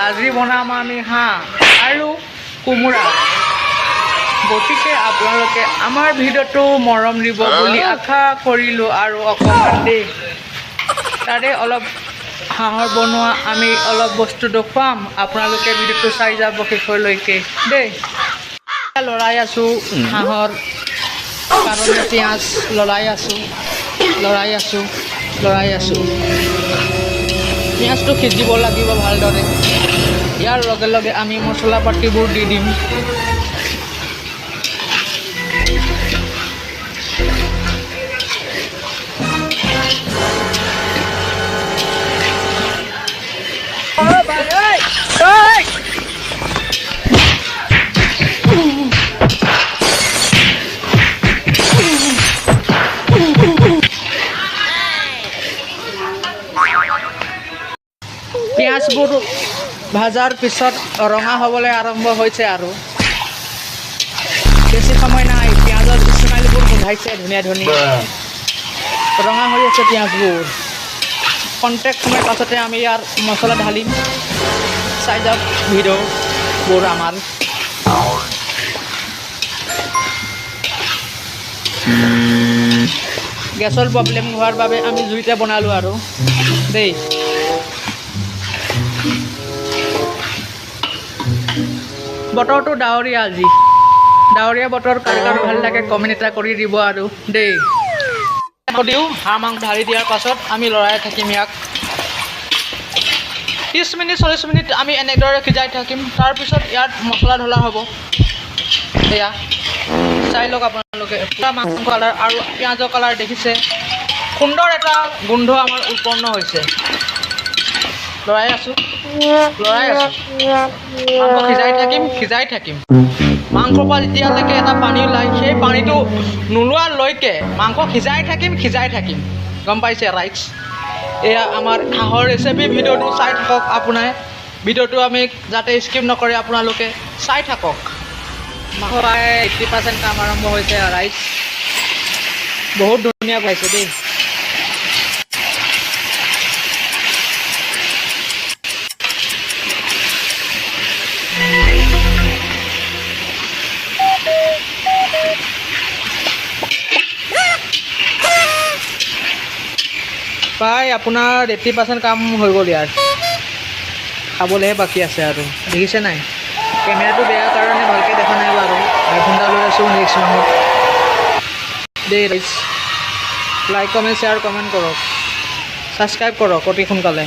আজি বনাম আমি হাঁহ আৰু কোমোৰা। গতিকে আপোনালোকে আমাৰ ভিডিঅ'টো মৰম দিব বুলি আশা কৰিলোঁ আৰু অকণমান দেই তাৰে অলপ হাঁহৰ বনোৱা আমি অলপ বস্তু দেখুৱাম, আপোনালোকে ভিডিঅ'টো চাই যাব শেষলৈকে দেই। লৰাই আছোঁ হাঁহৰ কাৰণে পিঁয়াজ লৰাই আছোঁ। পিঁয়াজটো সিজিব লাগিব ভালদৰে। ইয়াৰ লগে লগে আমি মছলা পাতিবোৰ দি দিম। পিঁয়াজবোৰ ভাজাৰ পিছত ৰঙা হ'বলৈ আৰম্ভ হৈছে আৰু বেছি সময় নাই। পিঁয়াজৰ স্মেলবোৰ গোন্ধাইছে ধুনীয়া ৰঙা হৈ আছে পিঁয়াজবোৰ। কণ্টেক সময়ৰ পাছতে আমি ইয়াৰ মছলা ঢালিম। চাই যাওক ভিডিঅ'বোৰ আমাৰ। গেছৰ প্ৰব্লেম হোৱাৰ বাবে আমি জুইতে বনালোঁ আৰু দেই। বতৰটো ডাৱৰীয়া আজি। ডাৱৰীয়া বতৰ কাৰ কাৰ ভাল লাগে কমেণ্ট এটা কৰি দিব আৰু দেই। দিওঁ হাঁহ মাংস ঢালি দিয়াৰ পাছত আমি লৰাই থাকিম ইয়াক 30 মিনিট 40 মিনিট আমি এনেদৰে সিজাই থাকিম। তাৰপিছত ইয়াত মছলা ঢলা হ'ব। এয়া চাই লওক আপোনালোকে পুৰা মাংস কালাৰ আৰু পিঁয়াজৰ কালাৰ দেখিছে। সুন্দৰ এটা গোন্ধ আমাৰ উৎপন্ন হৈছে। লৰাই আছোঁ। মাংস সিজাই থাকিম। মাংসৰ পৰা যেতিয়ালৈকে এটা পানী ওলায় সেই পানীটো নোলোৱালৈকে মাংস সিজাই থাকিম। গম পাইছে ৰাইটছ? এয়া আমাৰ হাঁহৰ ৰেচিপি। ভিডিঅ'টো চাই থাকক আপোনাৰ। ভিডিঅ'টো আমি যাতে স্কিপ নকৰে আপোনালোকে চাই থাকক। মাংস 80% কাম আৰম্ভ হৈছে ৰাইজ। বহুত ধুনীয়া পাইছে দেই। প্ৰায় আপোনাৰ 80% কাম হৈ গ'ল ইয়াৰ। খাবলৈহে বাকী আছে আৰু দেখিছে নাই? কেমেৰাটো বেয়া কাৰণে ভালকৈ দেখা নাই বাৰু। আইফোনটা লৈ আছোঁ নেক্সট মাহত দেই। লাইক কমেণ্ট শ্বেয়াৰ কমেণ্ট কৰক, ছাবস্ক্ৰাইব কৰক অতি সোনকালে।